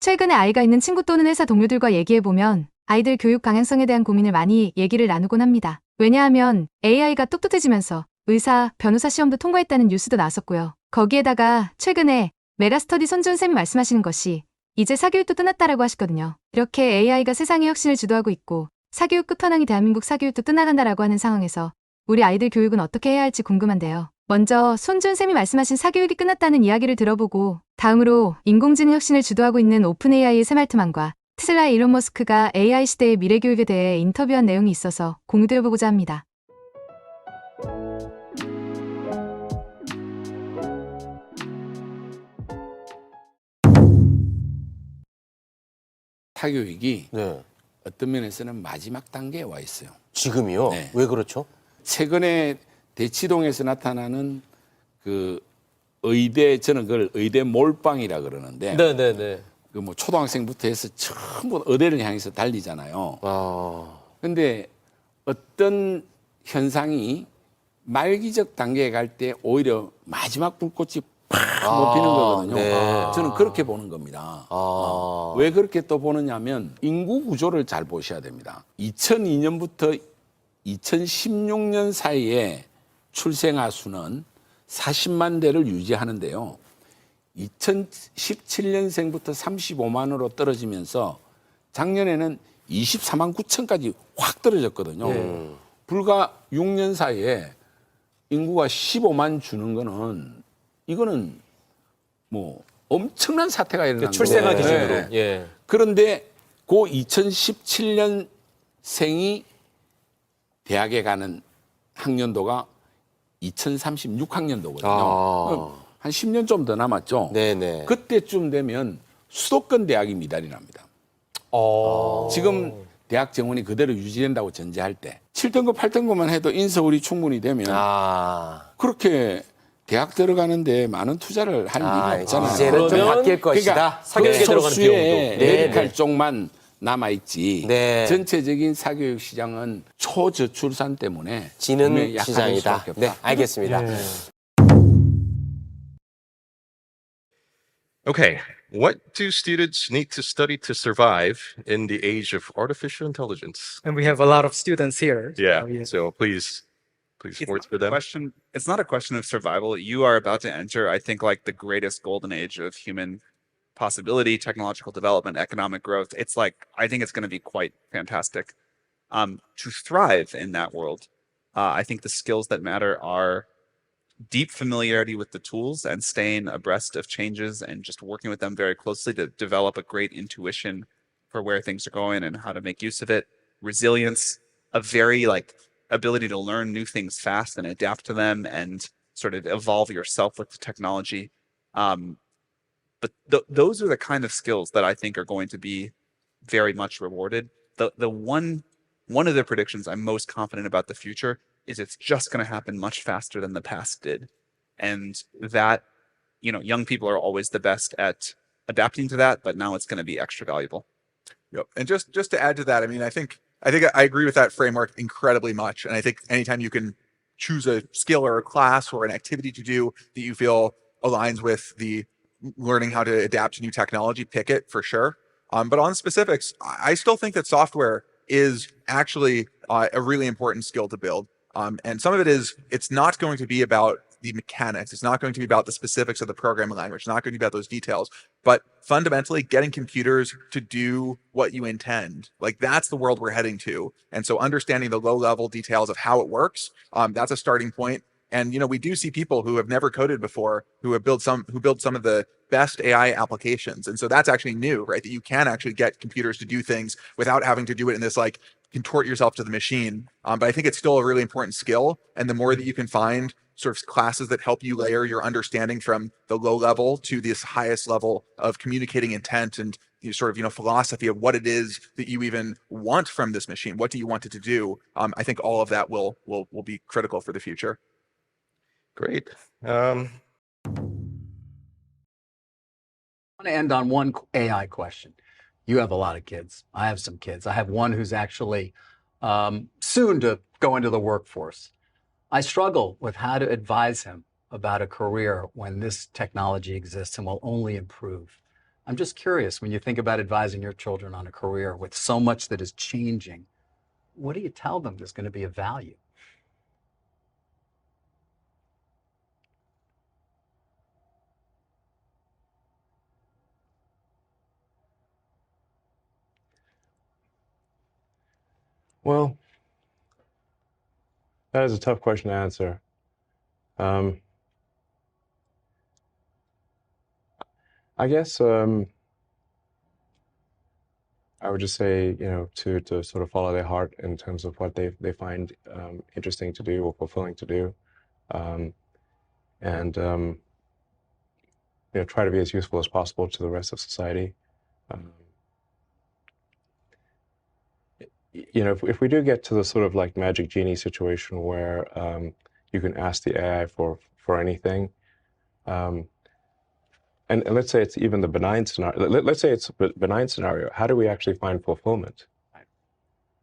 최근에 아이가 있는 친구 또는 회사 동료들과 얘기해보면 아이들 교육 방향성에 대한 고민을 많이 얘기를 나누곤 합니다. 왜냐하면 AI가 똑똑해지면서 의사, 변호사 시험도 통과했다는 뉴스도 나왔었고요. 거기에다가 최근에 메가스터디 손준쌤이 말씀하시는 것이 이제 사교육도 끝났다라고 하시거든요. 이렇게 AI가 세상의 혁신을 주도하고 있고 사교육 끝판왕이 대한민국 사교육도 끝나간다라고 하는 상황에서 우리 아이들 교육은 어떻게 해야 할지 궁금한데요. 먼저 손준쌤이 말씀하신 사교육이 끝났다는 이야기를 들어보고 다음으로 인공지능 혁신을 주도하고 있는 오픈AI의 샘알트만과 테슬라의 일론머스크가 AI 시대의 미래교육에 대해 인터뷰한 내용이 있어서 공유드려보고자 합니다. 사교육이 네. 어떤 면에서는 마지막 단계에 와 있어요. 지금이요? 네. 왜 그렇죠? 최근에 대치동에서 나타나는 그 의대, 저는 그걸 의대 몰빵이라 그러는데 네네네. 그 뭐 초등학생부터 해서 전부 의대를 향해서 달리잖아요. 근데 어떤 현상이 말기적 단계에 갈 때 오히려 마지막 불꽃이 팍 못 피는 거거든요. 네. 저는 그렇게 보는 겁니다. 왜 그렇게 또 보느냐면 인구 구조를 잘 보셔야 됩니다. 2002년부터 2016년 사이에 출생아 수는 40만 대를 유지하는데요. 2017년생부터 35만으로 떨어지면서 작년에는 24만 9천까지 확 떨어졌거든요. 불과 6년 사이에 인구가 15만 주는 거는 이거는 뭐 엄청난 사태가 일어난 거예요. 출생아 기준으로. 네. 예. 그런데 그 2017년생이 대학에 가는 학년도가 2036학년도거든요. 한 10년 좀 더 남았죠. 네네. 그때쯤 되면 수도권 대학이 미달이 납니다. 지금 대학 정원이 그대로 유지된다고 전제할 때 7등급, 8등급만 해도 인서울이 충분히 되면 그렇게 대학 들어가는데 많은 투자를 할 일이 없잖아요. 이제는 좀 바뀔 것이다. 그러니까 사교육에 들어가는 비용도. 소수의 메디칼 쪽만 남아있지 네. 전체적인 사교육 시장은 초저출산 때문에 지는 분명히 약화될 시장이다. 수밖에 없다. 네, 알겠습니다. Okay, what do students need to study to survive in the age of artificial intelligence? And we have a lot of students here. Yeah, So, so please words for them. It's not a question of survival. You are about to enter, I think, like the greatest golden age of human possibility, technological development, economic growth. It's like, I think it's going to be quite fantastic. To thrive in that world, I think the skills that matter are deep familiarity with the tools and staying abreast of changes and just working with them very closely to develop a great intuition for where things are going and how to make use of it. Resilience, a very ability to learn new things fast and adapt to them and sort of evolve yourself with the technology. But those are the kind of skills that I think are going to be very much rewarded. The one of the predictions I'm most confident about the future is it's just going to happen much faster than the past did. And that, young people are always the best at adapting to that, but now it's going to be extra valuable. Yep. And just to add to that, I mean, I think I agree with that framework incredibly much. And I think anytime you can choose a skill or a class or an activity to do that you feel aligns with the learning how to adapt to new technology, pick it for sure. But on specifics, I still think that software is actually a really important skill to build. And some of it is, it's not going to be about the mechanics. It's not going to be about the specifics of the programming language. It's not going to be about those details, but fundamentally getting computers to do what you intend. Like that's the world we're heading to. And so understanding the low level details of how it works, that's a starting point. And, we do see people who have never coded before who build some of the best AI applications. And so that's actually new, right? That you can actually get computers to do things without having to do it in this contort yourself to the machine. But I think it's still a really important skill. And the more that you can find sort of classes that help you layer your understanding from the low level to this highest level of communicating intent and philosophy of what it is that you even want from this machine. What do you want it to do? I think all of that will be critical for the future. Great. I want to end on one AI question. You have a lot of kids. I have some kids. I have one who's actually soon to go into the workforce. I struggle with how to advise him about a career when this technology exists and will only improve. I'm just curious, when you think about advising your children on a career with so much that is changing, what do you tell them is going to be of value? Well, that is a tough question to answer. I guess I would just say, to sort of follow their heart in terms of what they find interesting to do or fulfilling to do, and try to be as useful as possible to the rest of society. If we do get to the sort of like magic genie situation where you can ask the AI for anything, and let's say it's even the benign scenario. Let's say it's a benign scenario. How do we actually find fulfillment?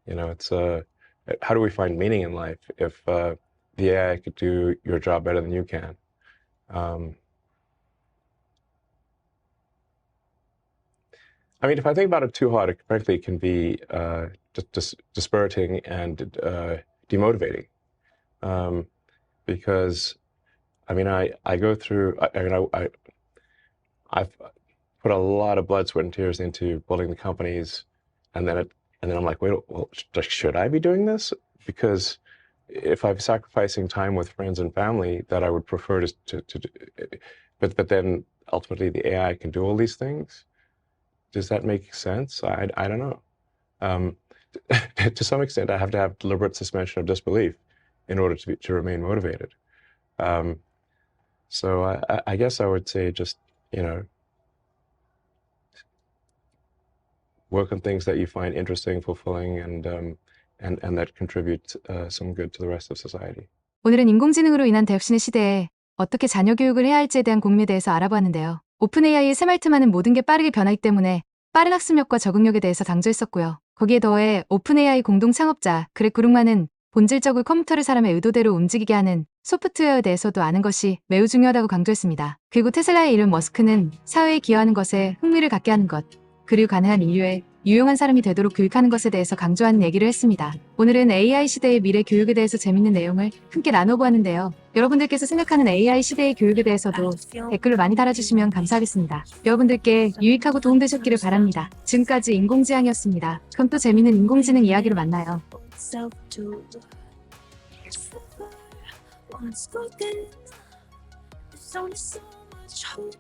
It's how do we find meaning in life if the AI could do your job better than you can? I mean, if I think about it too hard, it frankly can be just dispiriting and demotivating. Because, I mean, I go through. I've put a lot of blood, sweat, and tears into building the companies, and then I'm like, wait, well, should I be doing this? Because if I'm sacrificing time with friends and family that I would prefer to do, but then ultimately the AI can do all these things. Does that make sense? I don't know. To some extent, I have to have deliberate suspension of disbelief in order to remain motivated. So I guess I would say just, work on things that you find interesting, fulfilling, and that contribute some good to the rest of society. 오늘은 인공지능으로 인한 대혁신의 시대에 어떻게 자녀 교육을 해야 할지에 대한 고민에 대해서 알아보았는데요. 오픈AI의 샘알트만은 모든 게 빠르게 변하기 때문에 빠른 학습력과 적응력에 대해서 강조했었고요. 거기에 더해 오픈AI 공동 창업자 그렉 구룩만은 본질적으로 컴퓨터를 사람의 의도대로 움직이게 하는 소프트웨어에 대해서도 아는 것이 매우 중요하다고 강조했습니다. 그리고 테슬라의 일론머스크는 사회에 기여하는 것에 흥미를 갖게 하는 것, 그리고 가능한 인류의 유용한 사람이 되도록 교육하는 것에 대해서 강조하는 얘기를 했습니다. 오늘은 AI 시대의 미래 교육에 대해서 재밌는 내용을 함께 나눠보았는데요. 여러분들께서 생각하는 AI 시대의 교육에 대해서도 댓글을 많이 달아주시면 감사하겠습니다. 여러분들께 유익하고 도움되셨기를 바랍니다. 지금까지 인공지향이었습니다. 그럼 또 재밌는 인공지능 이야기로 만나요. Unspoken, there's only so much hope.